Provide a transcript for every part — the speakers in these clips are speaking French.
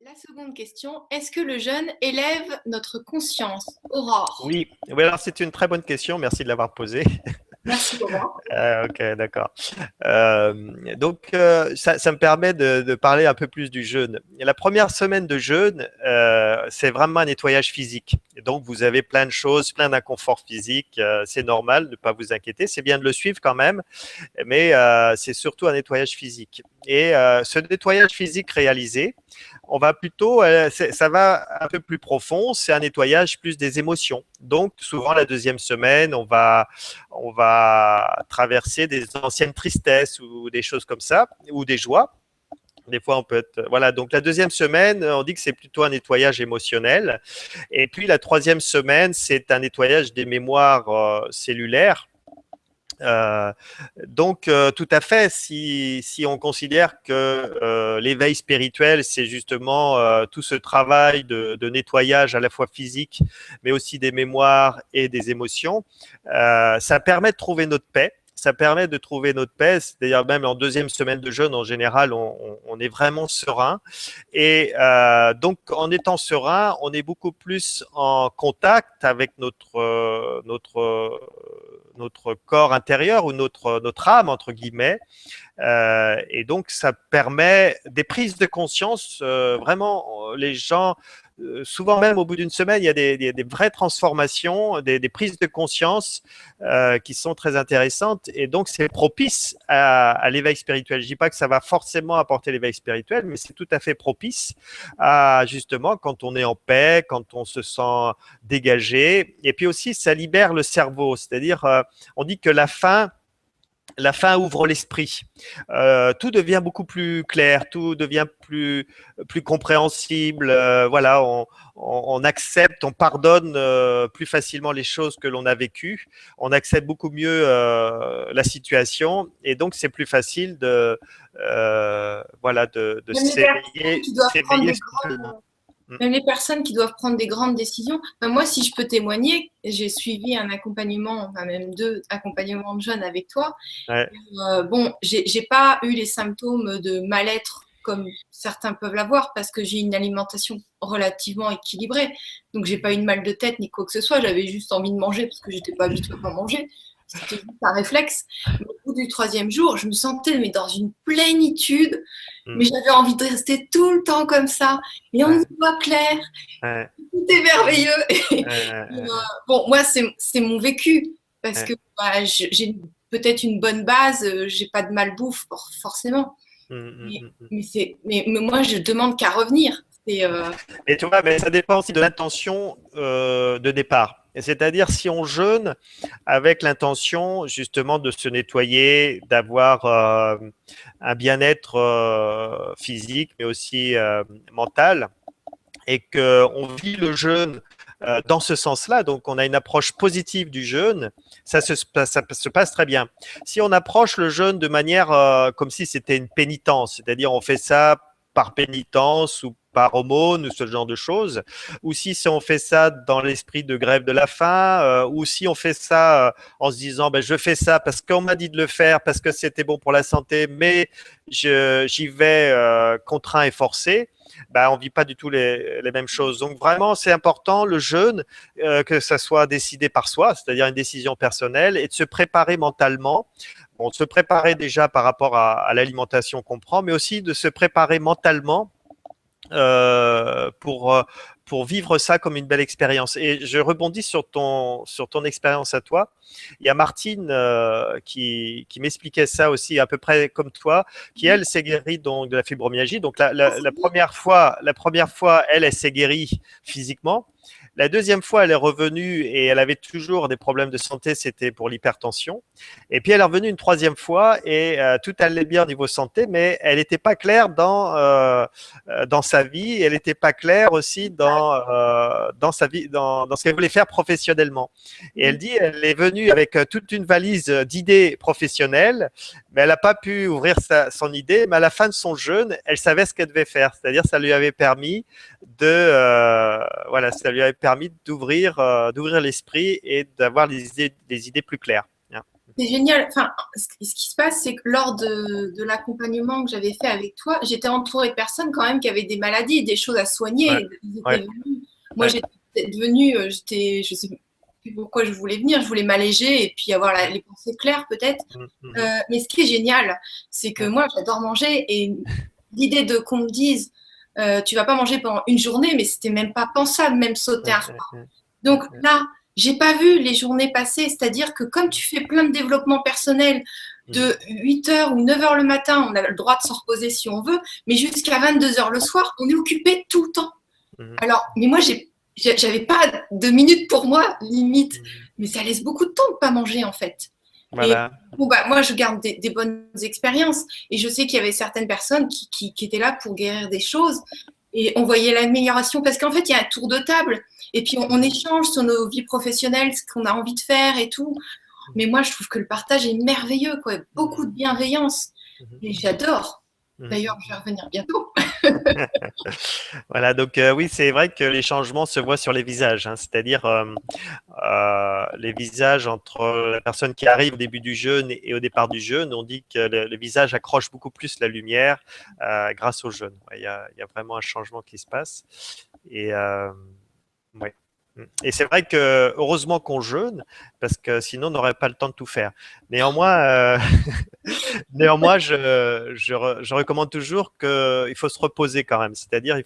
La seconde question, est-ce que le jeûne élève notre conscience? Aurore. Oui, oui, alors c'est une très bonne question, merci de l'avoir posée. Merci Aurore. Ok, d'accord. Ça me permet de parler un peu plus du jeûne. La première semaine de jeûne, c'est vraiment un nettoyage physique. Et donc, vous avez plein de choses, plein d'inconforts physiques. C'est normal, ne pas vous inquiéter. C'est bien de le suivre quand même, mais c'est surtout un nettoyage physique. Et ce nettoyage physique réalisé, on va plutôt, ça va un peu plus profond, c'est un nettoyage plus des émotions. Donc, souvent, la deuxième semaine, on va traverser des anciennes tristesses ou des choses comme ça, ou des joies. Des fois, on peut être. Voilà, donc la deuxième semaine, on dit que c'est plutôt un nettoyage émotionnel. Et puis la troisième semaine, c'est un nettoyage des mémoires cellulaires. Euh, tout à fait, si on considère que l'éveil spirituel, c'est justement tout ce travail de nettoyage à la fois physique, mais aussi des mémoires et des émotions, ça permet de trouver notre paix. Ça permet de trouver notre paix. D'ailleurs, même en deuxième semaine de jeûne, en général, on est vraiment serein. Et donc, en étant serein, on est beaucoup plus en contact avec notre corps intérieur ou notre âme, entre guillemets. Et donc, ça permet des prises de conscience. Vraiment, les gens, souvent même au bout d'une semaine, il y a des vraies transformations, des prises de conscience qui sont très intéressantes. Et donc, c'est propice à l'éveil spirituel. Je ne dis pas que ça va forcément apporter l'éveil spirituel, mais c'est tout à fait propice à justement quand on est en paix, quand on se sent dégagé. Et puis aussi, ça libère le cerveau. C'est-à-dire, on dit que la faim ouvre l'esprit. Tout devient beaucoup plus clair, tout devient plus compréhensible. Voilà, on accepte, on pardonne plus facilement les choses que l'on a vécues. On accepte beaucoup mieux la situation, et donc c'est plus facile voilà, de Même les personnes s'éveiller, qui doivent prendre des spirituellement. grandes, même les personnes qui doivent prendre des grandes décisions. Ben, moi, si je peux témoigner, j'ai suivi un accompagnement, enfin même deux accompagnements de jeunes avec toi. Ouais. Bon, j'ai pas eu les symptômes de mal-être comme certains peuvent l'avoir parce que j'ai une alimentation relativement équilibrée. Donc, j'ai pas eu de mal de tête ni quoi que ce soit. J'avais juste envie de manger parce que j'étais pas habituée à pas manger. C'était juste un réflexe. Mais au bout du troisième jour, je me sentais mais dans une plénitude. Mais Mm. j'avais envie de rester tout le temps comme ça. Et on y Ouais. voit clair. Ouais. Tout est merveilleux. Et, Ouais. bon, moi, c'est mon vécu parce Ouais. que bah, j'ai peut-être une bonne base, j'ai pas de malbouffe forcément. Mm, mm, Mais, mm, mm. mais moi, je demande qu'à revenir. C'est Et tu vois, mais ça dépend aussi de l'intention de départ. C'est-à-dire si on jeûne avec l'intention justement de se nettoyer, d'avoir un bien-être physique, mais aussi mental, et qu'on vit le jeûne dans ce sens-là, donc on a une approche positive du jeûne, ça se passe très bien. Si on approche le jeûne de manière comme si c'était une pénitence, c'est-à-dire on fait ça par pénitence ou par aumône ou ce genre de choses, ou si on fait ça dans l'esprit de grève de la faim, ou si on fait ça en se disant ben, je fais ça parce qu'on m'a dit de le faire, parce que c'était bon pour la santé, mais j'y vais contraint et forcé, bah, on ne vit pas du tout les mêmes choses. Donc vraiment, c'est important le jeûne, que ça soit décidé par soi, c'est-à-dire une décision personnelle, et de se préparer mentalement. Bon, de se préparer déjà par rapport à l'alimentation qu'on prend, mais aussi de se préparer mentalement euh, pour, euh, pour vivre ça comme une belle expérience. Et je rebondis sur ton expérience à toi. Il y a Martine qui m'expliquait ça aussi à peu près comme toi, qui elle s'est guérie donc de la fibromyalgie. Donc la première fois, elle s'est guérie physiquement. La deuxième fois, elle est revenue et elle avait toujours des problèmes de santé, c'était pour l'hypertension. Et puis elle est revenue une troisième fois et tout allait bien au niveau santé, mais elle n'était pas claire dans sa vie. Elle n'était pas claire aussi dans sa vie, dans ce qu'elle voulait faire professionnellement. Et elle dit, elle est venue avec toute une valise d'idées professionnelles, mais elle n'a pas pu ouvrir son idée. Mais à la fin de son jeûne, elle savait ce qu'elle devait faire. C'est-à-dire, ça lui avait permis voilà, ça lui avait permis d'ouvrir l'esprit et d'avoir les idées plus claires. c'est génial. Enfin, ce qui se passe, c'est que lors de l'accompagnement que j'avais fait avec toi, j'étais entourée de personnes quand même qui avaient des maladies, des choses à Ouais, soigner. Ils étaient ouais, venus. Moi, ouais. j'étais devenue, je sais plus pourquoi je voulais venir. Je voulais m'alléger et puis avoir les pensées claires peut-être. Mm, mm, Mais ce qui est génial, c'est que mm, moi, j'adore manger et l'idée de qu'on me dise, tu vas pas manger pendant une journée, mais c'était même pas pensable, même sauter un repas. Donc là, j'ai pas vu les journées passer, c'est-à-dire que comme tu fais plein de développement personnel mm, de 8 heures ou 9 heures le matin, on a le droit de se reposer si on veut, mais jusqu'à 22 heures le soir, on est occupé tout le temps. mm, Alors, mais moi, j'avais pas 2 minutes pour moi, limite, mm. mais ça laisse beaucoup de temps de pas manger en fait. Et Voilà. bon, bah, moi, je garde des bonnes expériences et je sais qu'il y avait certaines personnes qui étaient là pour guérir des choses et on voyait l'amélioration parce qu'en fait, il y a un tour de table et puis on échange sur nos vies professionnelles, ce qu'on a envie de faire et tout. Mais moi, je trouve que le partage est merveilleux, quoi. Beaucoup de bienveillance et j'adore. D'ailleurs, je vais revenir bientôt. Voilà, donc oui, c'est vrai que les changements se voient sur les visages, hein, c'est-à-dire les visages entre la personne qui arrive au début du jeûne et au départ du jeûne. On dit que le visage accroche beaucoup plus la lumière grâce au jeûne. Ouais, il y a vraiment un changement qui se passe. Et ouais. Et c'est vrai que heureusement qu'on jeûne, parce que sinon on n'aurait pas le temps de tout faire. Néanmoins, néanmoins, je recommande toujours qu'il faut se reposer quand même. C'est-à-dire,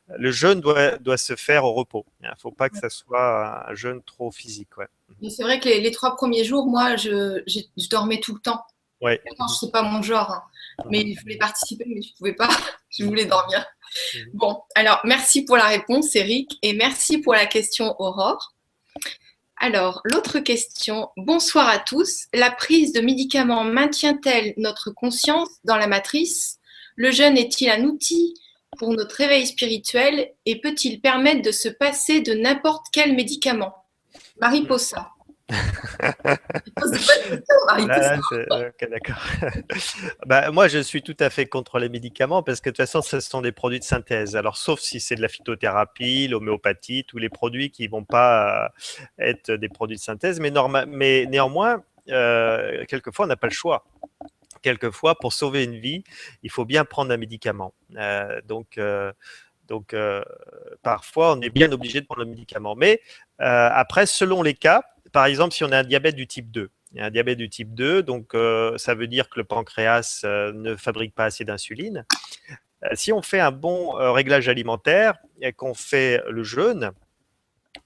le jeûne doit se faire au repos. Il ne faut pas que ça soit un jeûne trop physique. Ouais. Et c'est vrai que les 3 premiers jours, moi, je dormais tout le temps. Ouais. Pourtant, je sais pas mon genre, hein. Mais je voulais participer, mais je pouvais pas. Je voulais dormir. Bon, alors merci pour la réponse, Eric, et merci pour la question, Aurore. Alors, l'autre question. Bonsoir à tous. La prise de médicaments maintient-elle notre conscience dans la matrice? Le jeûne est-il un outil pour notre réveil spirituel et peut-il permettre de se passer de n'importe quel médicament? Marie Possa. Pose de bonnes questions, Marie Possa. Ok, d'accord. Bah, moi, je suis tout à fait contre les médicaments parce que de toute façon, ce sont des produits de synthèse. Alors, sauf si c'est de la phytothérapie, l'homéopathie, tous les produits qui ne vont pas être des produits de synthèse. Mais néanmoins, quelquefois, on n'a pas le choix. Quelquefois, pour sauver une vie, il faut bien prendre un médicament. Donc, parfois, on est bien obligé de prendre le médicament. Mais après, selon les cas, par exemple, si on a un diabète du type 2, il y a un diabète du type 2, donc ça veut dire que le pancréas ne fabrique pas assez d'insuline. Si on fait un bon réglage alimentaire et qu'on fait le jeûne,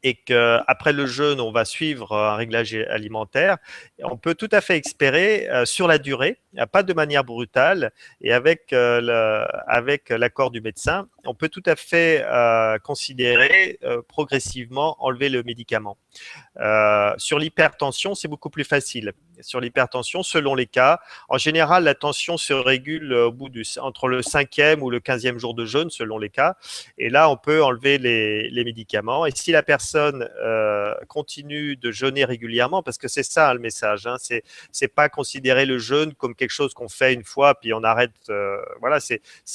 et qu'après le jeûne, on va suivre un réglage alimentaire, on peut tout à fait espérer sur la durée, pas de manière brutale, et avec l'accord du médecin, on peut tout à fait considérer progressivement enlever le médicament. Sur l'hypertension, c'est beaucoup plus facile. Sur l'hypertension, selon les cas, en général, la tension se régule entre le 5e ou le 15e jour de jeûne, selon les cas. Et là, on peut enlever les médicaments. Et si la personne continue de jeûner régulièrement, parce que c'est ça hein, le message, hein, c'est pas considérer le jeûne comme quelque chose qu'on fait une fois puis on arrête. Voilà,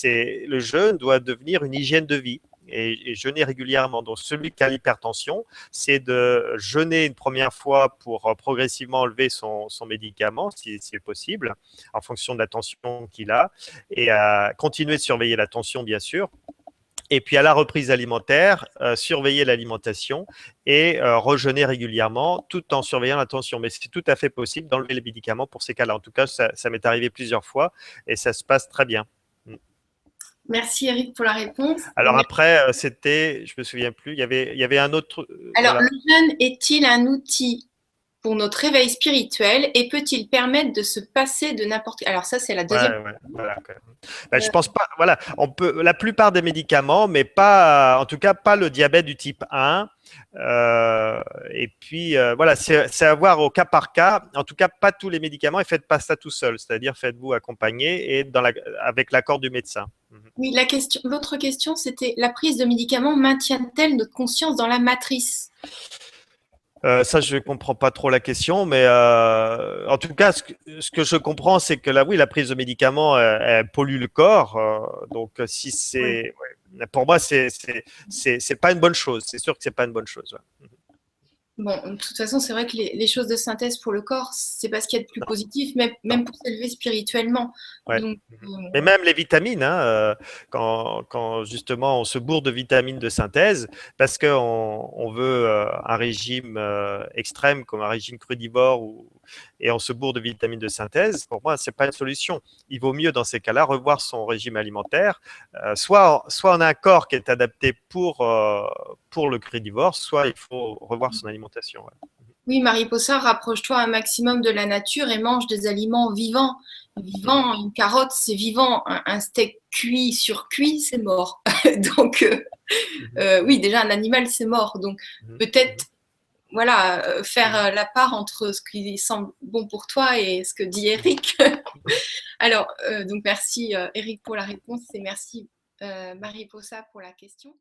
le jeûne doit devenir une hygiène de vie. Et jeûner régulièrement. Donc, celui qui a l'hypertension, c'est de jeûner une première fois pour progressivement enlever son médicament, si c'est possible, en fonction de la tension qu'il a, et continuer de surveiller la tension, bien sûr. Et puis à la reprise alimentaire, surveiller l'alimentation et rejeûner régulièrement tout en surveillant la tension. Mais c'est tout à fait possible d'enlever les médicaments pour ces cas-là. En tout cas, ça m'est arrivé plusieurs fois et ça se passe très bien. Merci Eric pour la réponse. Alors après, je me souviens plus, il y avait un autre. Alors, Voilà. le jeûne est-il un outil pour notre réveil spirituel et peut-il permettre de se passer de n'importe quel... Alors ça, c'est la deuxième. Ouais, voilà. Ben, je pense pas. Voilà, on peut la plupart des médicaments, mais pas, en tout cas, pas le diabète du type 1. Et puis voilà, c'est à voir au cas par cas. En tout cas, pas tous les médicaments. Et faites pas ça tout seul. C'est-à-dire, faites-vous accompagner et avec l'accord du médecin. Oui, l'autre question, c'était la prise de médicaments maintient-elle notre conscience dans la matrice? Ça, je ne comprends pas trop la question, mais en tout cas, ce que je comprends, c'est que oui, la prise de médicaments, elle pollue le corps. Donc, si c'est, ouais. Pour moi, c'est pas une bonne chose. C'est sûr que c'est pas une bonne chose. Ouais. Bon, de toute façon, c'est vrai que les choses de synthèse pour le corps, c'est pas ce qu'il y a de plus positif, même, Non. même pour s'élever spirituellement. Ouais. Donc, Mais même les vitamines, hein, quand justement on se bourre de vitamines de synthèse, parce qu'on veut un régime extrême comme un régime crudivore, et on se bourre de vitamines de synthèse, pour moi, c'est pas une solution. Il vaut mieux dans ces cas-là revoir son régime alimentaire. Soit on a un corps qui est adapté pour le crudivore, soit il faut revoir son alimentation. Ouais. oui, Mariposa, rapproche-toi un maximum de la nature et mange des aliments vivants. Mhm. Vivant, une carotte, c'est vivant. Un steak cuit sur cuit, c'est mort. Donc, Mhm. oui, déjà, un animal, c'est mort. Donc, Mhm. peut-être, Mhm. voilà, faire Mhm. la part entre ce qui semble bon pour toi et ce que dit Eric. Alors, donc, merci, Eric, pour la réponse et merci, Mariposa, pour la question.